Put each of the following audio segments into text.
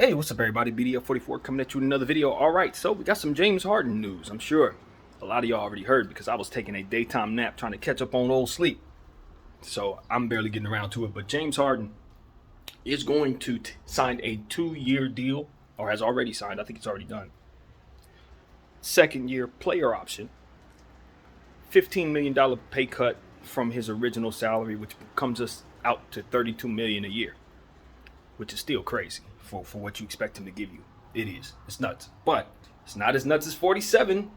Hey, what's up, everybody? BDF44 coming at you with another video. All right, so we got some James Harden news. I'm sure a lot of y'all already heard because I was taking a daytime nap trying to catch up on old sleep. So I'm barely getting around to it. But James Harden is going to sign a 2-year deal, or has already signed. I think it's already done. Second year player option, $15 million pay cut from his original salary, which comes us out to $32 million a year, which is still crazy for what you expect him to give you. It is. It's nuts. But it's not as nuts as 47.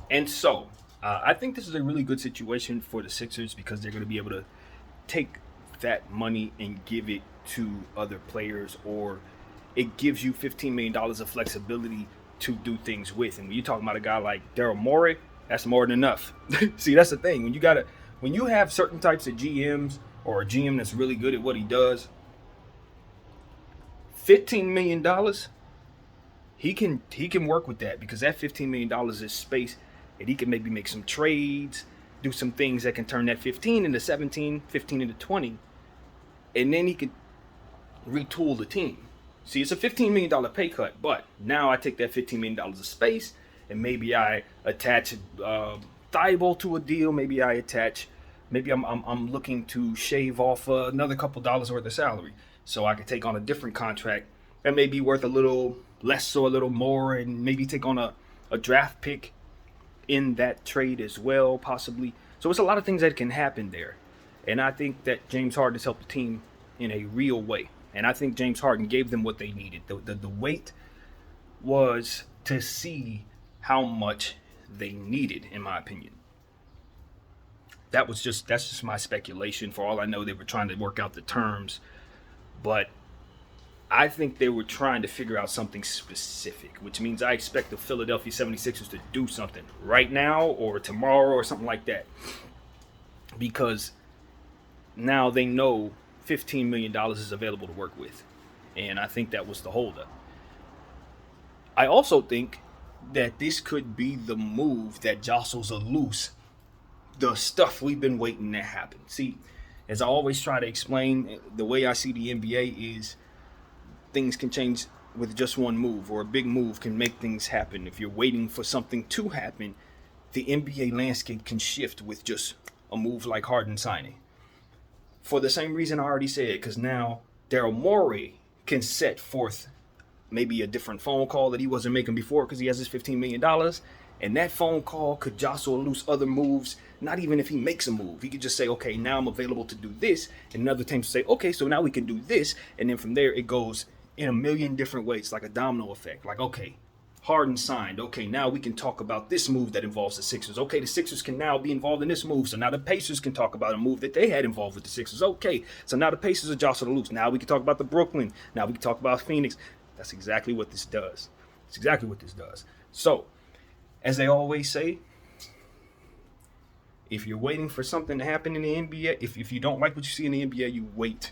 And so I think this is a really good situation for the Sixers because they're going to be able to take that money and give it to other players, or it gives you $15 million of flexibility to do things with. And when you're talking about a guy like Daryl Morey, that's more than enough. See, that's the thing. When you have certain types of GMs, or a GM that's really good at what he does, $15 million, he can work with that, because that $15 million is space, and he can maybe make some trades, do some things that can turn that 15 into 17, 15 into 20, and then he could retool the team. See, it's a $15 million pay cut, but now I take that $15 million of space, and maybe I attach Thibault to a deal. Maybe I'm looking to shave off another couple dollars worth of salary, so I could take on a different contract that may be worth a little less or a little more, and maybe take on a draft pick in that trade as well, possibly. So it's a lot of things that can happen there. And I think that James Harden has helped the team in a real way. And I think James Harden gave them what they needed. The wait was to see how much they needed, in my opinion. That's just my speculation. For all I know, they were trying to work out the terms, but I think they were trying to figure out something specific, which means I expect the Philadelphia 76ers to do something right now or tomorrow or something like that, because now they know $15 million is available to work with. And I think that was the holdup. I also think that this could be the move that jostles loose the stuff we've been waiting to happen. See, as I always try to explain, the way I see the NBA is things can change with just one move, or a big move can make things happen. If you're waiting for something to happen, the NBA landscape can shift with just a move like Harden signing. For the same reason I already said, because now Daryl Morey can set forth maybe a different phone call that he wasn't making before, because he has his $15 million. And that phone call could jostle loose other moves, not even if he makes a move. He could just say, okay, now I'm available to do this. And another team to say, okay, so now we can do this. And then from there, it goes in a million different ways, like a domino effect. Like, okay, Harden signed. Okay, now we can talk about this move that involves the Sixers. Okay, the Sixers can now be involved in this move. So now the Pacers can talk about a move that they had involved with the Sixers. Okay, so now the Pacers are jostled loose. Now we can talk about the Brooklyn. Now we can talk about Phoenix. That's exactly what this does. It's exactly what this does. So, as they always say, if you're waiting for something to happen in the NBA, if you don't like what you see in the NBA, you wait.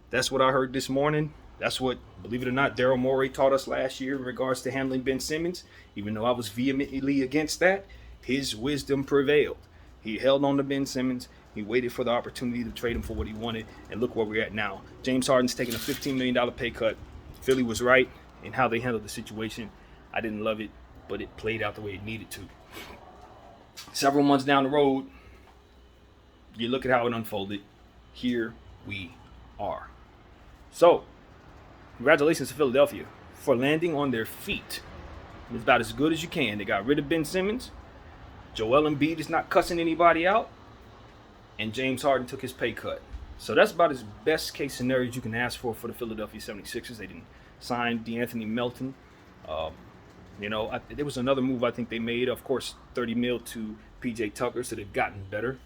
That's what I heard this morning. That's what, believe it or not, Daryl Morey taught us last year in regards to handling Ben Simmons. Even though I was vehemently against that, his wisdom prevailed. He held on to Ben Simmons. He waited for the opportunity to trade him for what he wanted, and look where we're at now. James Harden's taking a $15 million pay cut. Philly was right in how they handled the situation. I didn't love it, but it played out the way it needed to. Several months down the road, you look at how it unfolded. Here we are. So, congratulations to Philadelphia for landing on their feet. It's about as good as you can. They got rid of Ben Simmons. Joel Embiid is not cussing anybody out. And James Harden took his pay cut. So that's about as best case scenario you can ask for the Philadelphia 76ers. They didn't sign DeAnthony Melton. There was another move I think they made. Of course, $30 million to PJ Tucker, so they've gotten better.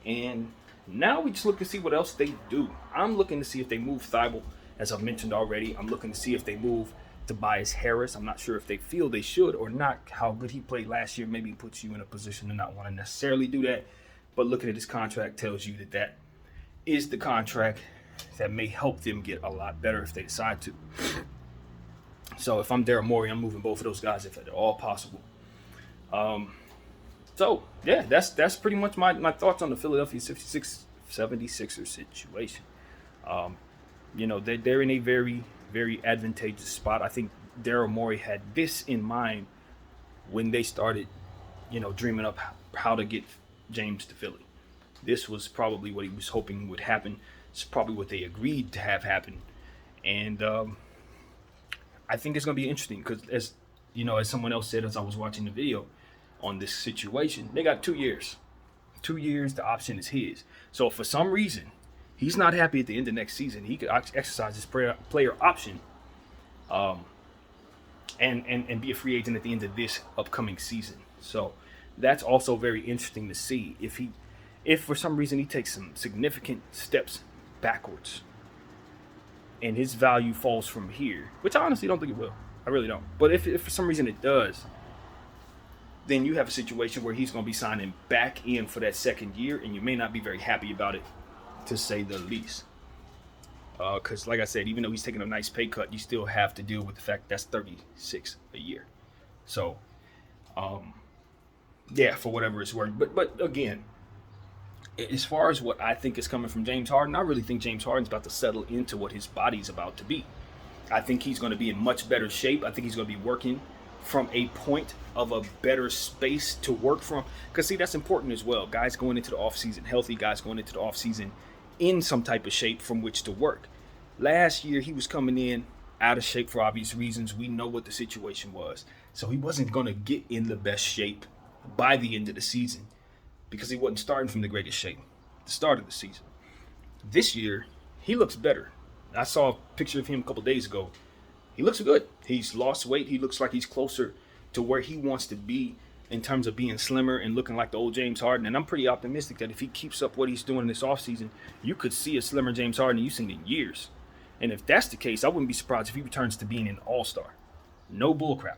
And now we just look to see what else they do. I'm looking to see if they move Thibault, as I've mentioned already. I'm looking to see if they move Tobias Harris. I'm not sure if they feel they should or not. How good he played last year maybe puts you in a position to not want to necessarily do that. But looking at his contract tells you that is the contract that may help them get a lot better if they decide to. So if I'm Daryl Morey, I'm moving both of those guys if at all possible. So yeah, that's pretty much my thoughts on the Philadelphia 76ers situation. They're in a very, very advantageous spot. I think Daryl Morey had this in mind when they started, dreaming up how to get James to Philly. This was probably what he was hoping would happen. It's probably what they agreed to have happen. And I think it's going to be interesting because, as someone else said as I was watching the video on this situation, they got 2 years. 2 years, the option is his. So if for some reason he's not happy at the end of next season, he could exercise his player option and be a free agent at the end of this upcoming season. So that's also very interesting to see if for some reason he takes some significant steps backwards and his value falls from here, which I honestly don't think it will. I really don't. But if for some reason it does, then you have a situation where he's going to be signing back in for that second year, and you may not be very happy about it, to say the least. Because, like I said, even though he's taking a nice pay cut, you still have to deal with the fact that's $36 a year. So, yeah, for whatever it's worth. But again, as far as what I think is coming from James Harden, I really think James Harden's about to settle into what his body's about to be. I think he's going to be in much better shape. I think he's going to be working from a point of a better space to work from. Because, see, that's important as well. Guys going into the offseason healthy, guys going into the offseason in some type of shape from which to work. Last year, he was coming in out of shape for obvious reasons. We know what the situation was. So he wasn't going to get in the best shape by the end of the season because he wasn't starting from the greatest shape at the start of the season. This year, he looks better. I saw a picture of him a couple days ago. He looks good. He's lost weight. He looks like he's closer to where he wants to be in terms of being slimmer and looking like the old James Harden. And I'm pretty optimistic that if he keeps up what he's doing this offseason, you could see a slimmer James Harden you've seen in years. And if that's the case, I wouldn't be surprised if he returns to being an all-star. No bullcrap.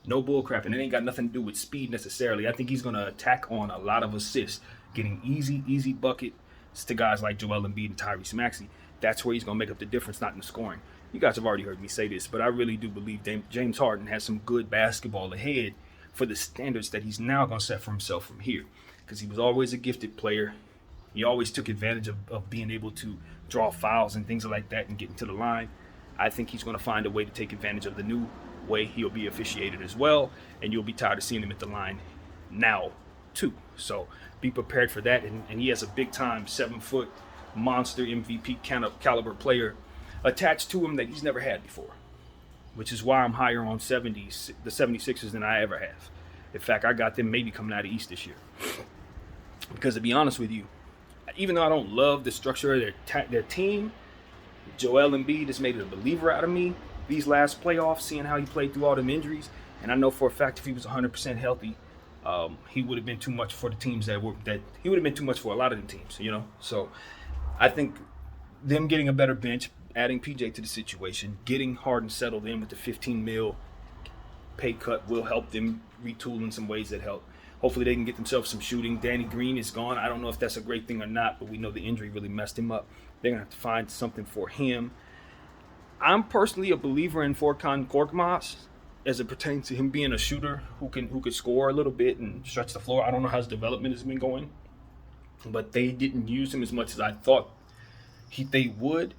No bullcrap. And it ain't got nothing to do with speed necessarily. I think he's going to attack on a lot of assists, getting easy buckets to guys like Joel Embiid and Tyrese Maxey. That's where he's going to make up the difference, not in the scoring. You guys have already heard me say this, but I really do believe James Harden has some good basketball ahead for the standards that he's now going to set for himself from here. Because he was always a gifted player. He always took advantage of being able to draw fouls and things like that and get into the line. I think he's going to find a way to take advantage of the new way he'll be officiated as well, and you'll be tired of seeing him at the line now too. So be prepared for that. And he has a big-time 7-foot monster MVP caliber player attached to him that he's never had before, which is why I'm higher on the 76ers than I ever have. In fact, I got them maybe coming out of East this year. Because to be honest with you, even though I don't love the structure of their team, Joel Embiid has made a believer out of me these last playoffs, seeing how he played through all them injuries. And I know for a fact if he was 100% healthy, he would have been too much for the teams that he would have been too much for a lot of the teams, So I think them getting a better bench, adding PJ to the situation, getting Harden settled in with the $15 million pay cut will help them retool in some ways that help. Hopefully they can get themselves some shooting. Danny Green is gone. I don't know if that's a great thing or not, but we know the injury really messed him up. They're going to have to find something for him. I'm personally a believer in Furkan Korkmaz as it pertains to him being a shooter who could score a little bit and stretch the floor. I don't know how his development has been going, but they didn't use him as much as I thought they would.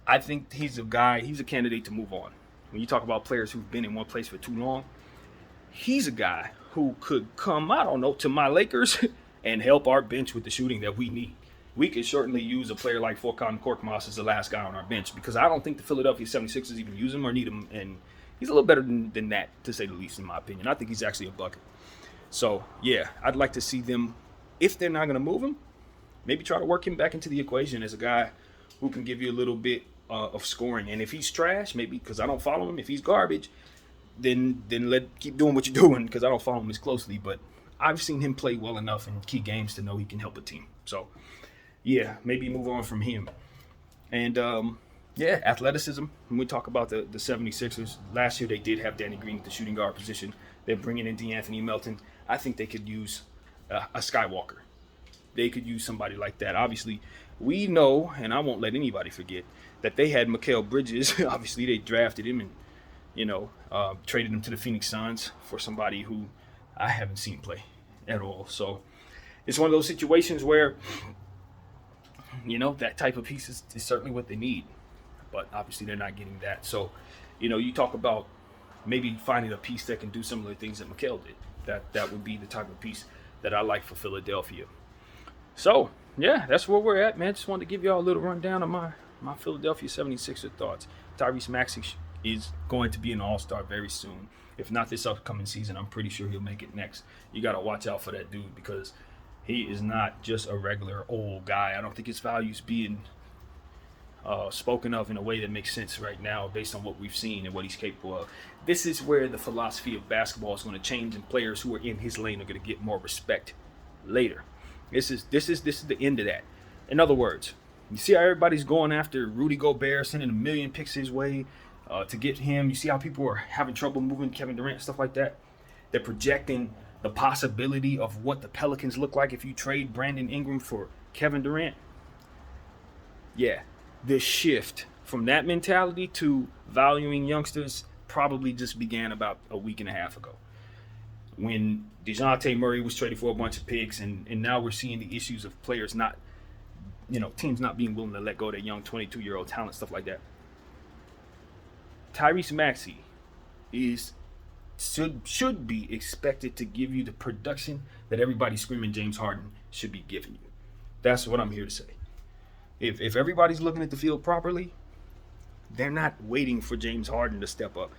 I think he's a candidate to move on. When you talk about players who've been in one place for too long, he's a guy who could come, I don't know, to my Lakers and help our bench with the shooting that we need. We could certainly use a player like Furkan Korkmaz as the last guy on our bench because I don't think the Philadelphia 76ers even use him or need him, and he's a little better than that, to say the least, in my opinion. I think he's actually a bucket. So, yeah, I'd like to see them, if they're not going to move him, maybe try to work him back into the equation as a guy who can give you a little bit of scoring. And if he's trash, maybe because I don't follow him, if he's garbage, then keep doing what you're doing because I don't follow him as closely. But I've seen him play well enough in key games to know he can help a team. So, yeah, maybe move on from him. And, yeah, athleticism. When we talk about the 76ers, last year they did have Danny Green at the shooting guard position. They're bringing in DeAnthony Melton. I think they could use a Skywalker. They could use somebody like that. Obviously, we know, and I won't let anybody forget, that they had Mikal Bridges. Obviously, they drafted him and, traded him to the Phoenix Suns for somebody who I haven't seen play at all. So it's one of those situations where, that type of piece is certainly what they need. but obviously they're not getting that. So, you talk about maybe finding a piece that can do similar things that Mikal did. That would be the type of piece that I like for Philadelphia. So, yeah, that's where we're at, man. Just wanted to give y'all a little rundown of my Philadelphia 76er thoughts. Tyrese Maxey is going to be an all-star very soon. If not this upcoming season, I'm pretty sure he'll make it next. You got to watch out for that dude because he is not just a regular old guy. I don't think his value's being spoken of in a way that makes sense right now based on what we've seen and what he's capable of. This is where the philosophy of basketball is going to change, and players who are in his lane are going to get more respect later. This is the end of that. In other words, you see how everybody's going after Rudy Gobert, sending 1 million picks his way to get him. You see how people are having trouble moving Kevin Durant, stuff like that. They're projecting the possibility of what the Pelicans look like if you trade Brandon Ingram for Kevin Durant. Yeah, the shift from that mentality to valuing youngsters probably just began about a week and a half ago, when DeJounte Murray was traded for a bunch of picks, and now we're seeing the issues of players not, teams not being willing to let go of their young 22-year-old talent, stuff like that. Tyrese Maxey should be expected to give you the production that everybody screaming James Harden should be giving you. That's what I'm here to say. If everybody's looking at the field properly, they're not waiting for James Harden to step up.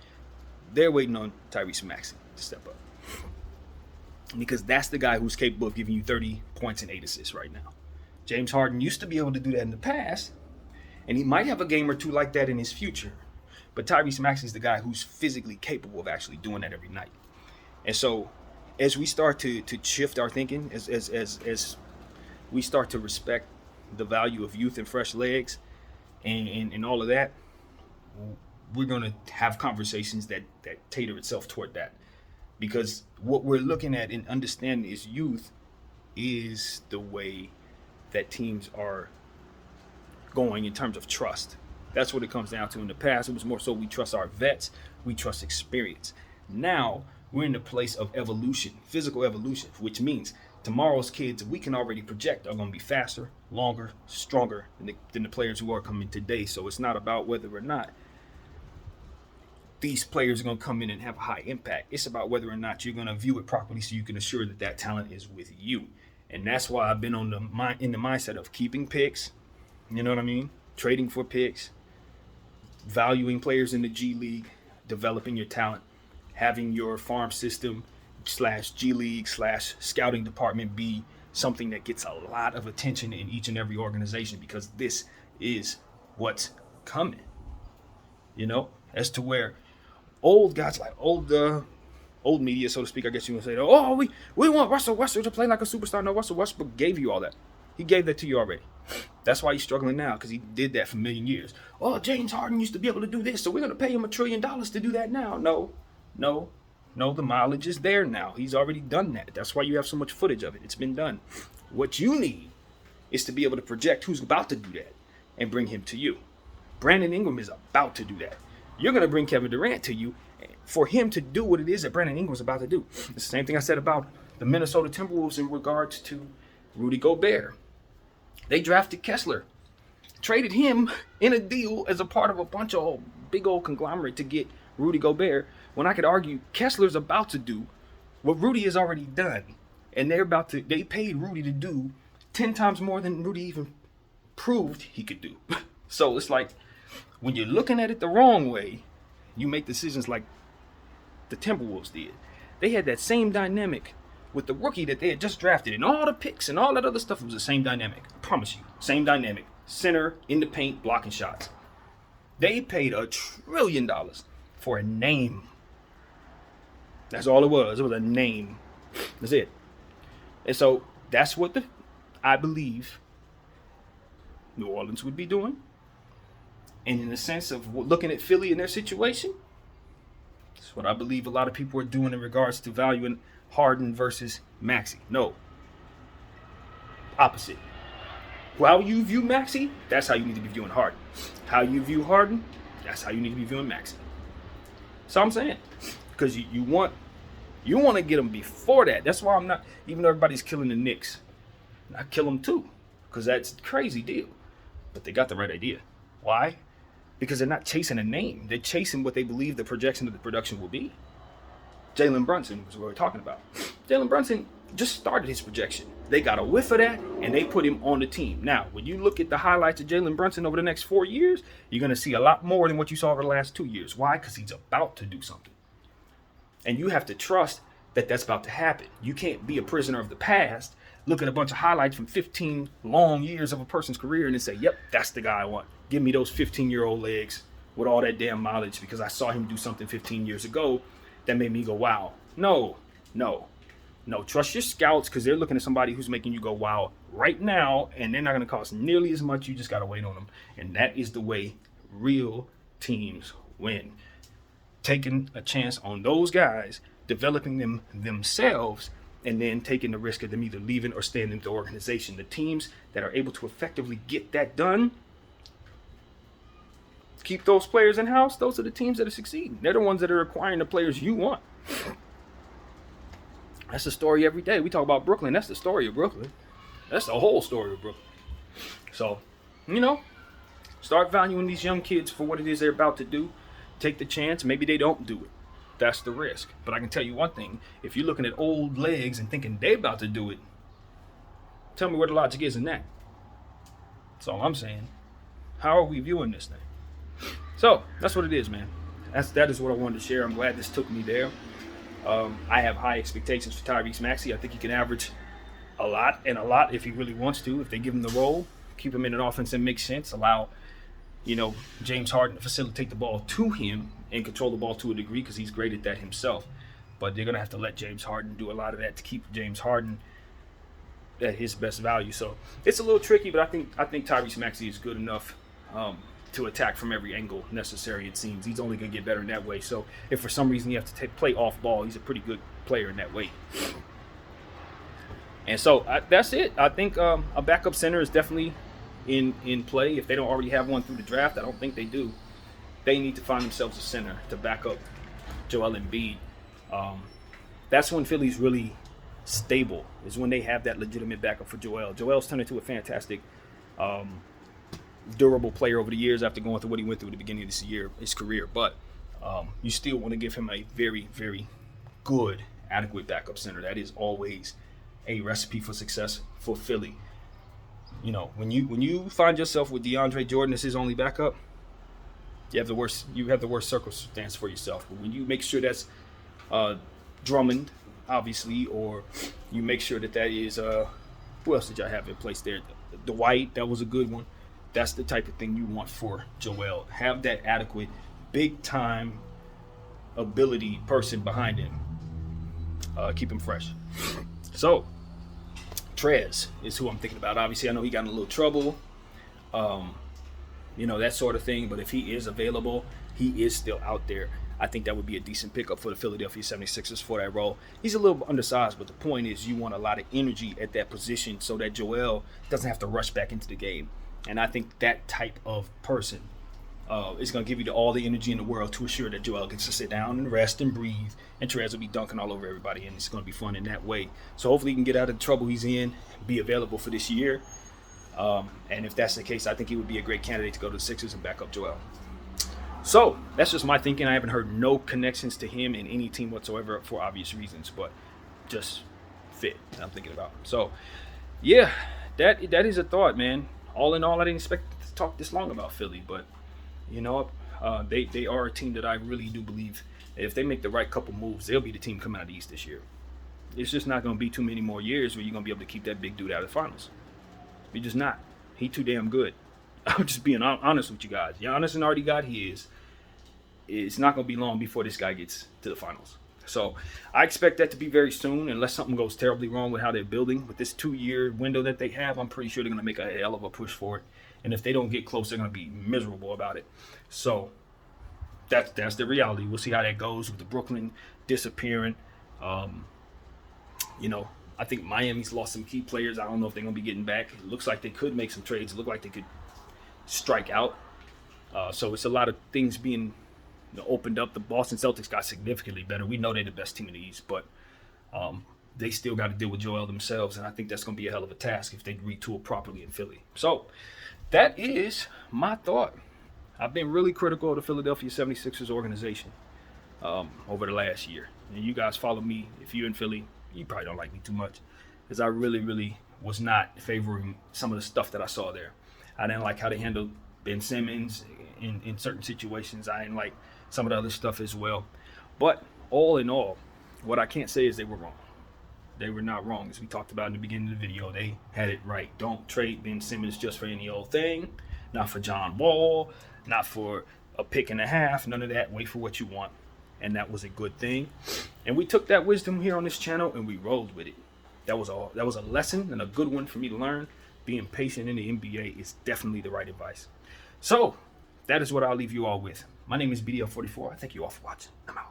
They're waiting on Tyrese Maxey to step up. Because that's the guy who's capable of giving you 30 points and 8 assists right now. James Harden used to be able to do that in the past, and he might have a game or two like that in his future. But Tyrese Maxey is the guy who's physically capable of actually doing that every night. And so as we start to shift our thinking, as we start to respect the value of youth and fresh legs and all of that, we're going to have conversations that tailor itself toward that. Because what we're looking at and understanding is youth is the way that teams are going in terms of trust. That's what it comes down to. In the past, it was more so we trust our vets, we trust experience. Now, we're in the place of evolution, physical evolution, which means tomorrow's kids, we can already project, are going to be faster, longer, stronger than the players who are coming today. So it's not about whether or not these players are going to come in and have a high impact. It's about whether or not you're going to view it properly so you can assure that that talent is with you. And that's why I've been in the mindset of keeping picks, you know what I mean? Trading for picks, valuing players in the G League, developing your talent, having your farm system / G League / scouting department be something that gets a lot of attention in each and every organization, because this is what's coming, as to where old guys, like old media, so to speak, I guess you would say, oh, we want Russell Westbrook to play like a superstar. No, Russell Westbrook gave you all that. He gave that to you already. That's why he's struggling now, because he did that for a million years. Oh, James Harden used to be able to do this, so we're going to pay him $1 trillion to do that now. No, the mileage is there now. He's already done that. That's why you have so much footage of it. It's been done. What you need is to be able to project who's about to do that and bring him to you. Brandon Ingram is about to do that. You're going to bring Kevin Durant to you for him to do what it is that Brandon Ingram's about to do. It's the same thing I said about the Minnesota Timberwolves in regards to Rudy Gobert. They drafted Kessler, traded him in a deal as a part of a bunch of big old conglomerate to get Rudy Gobert, when I could argue Kessler's about to do what Rudy has already done. And they paid Rudy to do 10 times more than Rudy even proved he could do. So it's like, when you're looking at it the wrong way, you make decisions like the Timberwolves did. They had that same dynamic with the rookie that they had just drafted, and all the picks and all that other stuff was the same dynamic. I promise you, same dynamic. Center, in the paint, blocking shots. They paid $1 trillion for a name. That's all it was. It was a name. That's it. And so that's what I believe New Orleans would be doing. And in the sense of looking at Philly and their situation, that's what I believe a lot of people are doing in regards to valuing Harden versus Maxey. No. Opposite. How you view Maxey, that's how you need to be viewing Harden. How you view Harden, that's how you need to be viewing Maxey. So I'm saying, because you want to get them before that. That's why I'm not, even though everybody's killing the Knicks, I kill them too, because that's a crazy deal. But they got the right idea. Why? because they're not chasing a name. They're chasing what they believe the projection of the production will be. Jalen Brunson was what we're talking about. Jalen Brunson just started his projection. They got a whiff of that, and they put him on the team. Now, when you look at the highlights of Jalen Brunson over the next 4 years, you're going to see a lot more than what you saw over the last 2 years. Why? Because he's about to do something. And you have to trust that that's about to happen. You can't be a prisoner of the past, look at a bunch of highlights from 15 long years of a person's career and then say, yep, that's the guy I want. Give me those 15-year-old legs with all that damn mileage because I saw him do something 15 years ago that made me go, wow. No. Trust your scouts because they're looking at somebody who's making you go, wow, right now, and they're not going to cost nearly as much. You just got to wait on them. And that is the way real teams win. Taking a chance on those guys, developing them themselves, and then taking the risk of them either leaving or staying in the organization. The teams that are able to effectively get that done, keep those players in-house, those are the teams that are succeeding. They're the ones that are acquiring the players you want. That's the story every day. We talk about Brooklyn. That's the story of Brooklyn. That's the whole story of Brooklyn. So, start valuing these young kids for what it is they're about to do. Take the chance. Maybe they don't do it. That's the risk. But I can tell you one thing. If you're looking at old legs and thinking they're about to do it, tell me where the logic is in that. That's all I'm saying. How are we viewing this thing? So, that's what it is, man. That is what I wanted to share. I'm glad this took me there. I have high expectations for Tyrese Maxey. I think he can average a lot if he really wants to. If they give him the role, keep him in an offense that makes sense, allow, James Harden to facilitate the ball to him and control the ball to a degree because he's great at that himself. But they're going to have to let James Harden do a lot of that to keep James Harden at his best value. So it's a little tricky, but I think Tyrese Maxey is good enough to attack from every angle necessary, it seems. He's only going to get better in that way. So if for some reason you have to play off ball, he's a pretty good player in that way. And so that's it. I think a backup center is definitely in play. If they don't already have one through the draft, I don't think they do. They need to find themselves a center to back up Joel Embiid. That's when Philly's really stable, is when they have that legitimate backup for Joel. Joel's turned into a fantastic durable player over the years after going through what he went through at the beginning of this year, his career. But you still want to give him a very, very good, adequate backup center. That is always a recipe for success for Philly. When you find yourself with DeAndre Jordan as his only backup, you have the worst circumstance for yourself. But when you make sure that's Drummond, obviously, or you make sure that is who else did y'all have in place there? Dwight, that was a good one. That's the type of thing you want for Joel. Have that adequate, big-time ability person behind him. Keep him fresh. So, Trez is who I'm thinking about. Obviously, I know he got in a little trouble, that sort of thing. But if he is available, he is still out there. I think that would be a decent pickup for the Philadelphia 76ers for that role. He's a little undersized, but the point is you want a lot of energy at that position so that Joel doesn't have to rush back into the game. And I think that type of person is going to give you all the energy in the world to assure that Joel gets to sit down and rest and breathe. And Trez will be dunking all over everybody, and it's going to be fun in that way. So hopefully he can get out of the trouble he's in, be available for this year. And if that's the case, I think he would be a great candidate to go to the Sixers and back up Joel. So that's just my thinking. I haven't heard no connections to him in any team whatsoever for obvious reasons, but just fit that I'm thinking about. So, yeah, that is a thought, man. All in all, I didn't expect to talk this long about Philly, but they are a team that I really do believe that if they make the right couple moves, they'll be the team coming out of the East this year. It's just not going to be too many more years where you're going to be able to keep that big dude out of the finals. You're just not. He too damn good. I'm just being honest with you guys. Giannis already got his. It's not going to be long before this guy gets to the finals. So I expect that to be very soon, unless something goes terribly wrong with how they're building. With this 2-year window that they have, I'm pretty sure they're going to make a hell of a push for it. And if they don't get close, they're going to be miserable about it. So that's the reality. We'll see how that goes with the Brooklyn disappearing. I think Miami's lost some key players. I don't know if they're going to be getting back. It looks like they could make some trades. It looked like they could strike out. So it's a lot of things being opened up. The Boston Celtics got significantly better. We know they're the best team in the East, but they still got to deal with Joel themselves, and I think that's going to be a hell of a task if they retool properly in Philly. So that is my thought. I've been really critical of the Philadelphia 76ers organization over the last year. And you guys follow me. If you're in Philly, you probably don't like me too much, because I really was not favoring some of the stuff that I saw there. I didn't like how they handled Ben Simmons in certain situations. I didn't like some of the other stuff as well. But all in all, what I can't say is they were wrong. They were not wrong. As we talked about in the beginning of the video, they had it right. Don't trade Ben Simmons just for any old thing. Not for John Wall, not for a pick and a half, none of that. Wait for what you want. And that was a good thing. And we took that wisdom here on this channel and we rolled with it. That was a lesson and a good one for me to learn. Being patient in the NBA is definitely the right advice. So that is what I'll leave you all with. My name is BDL44. Thank you all for watching. I'm out.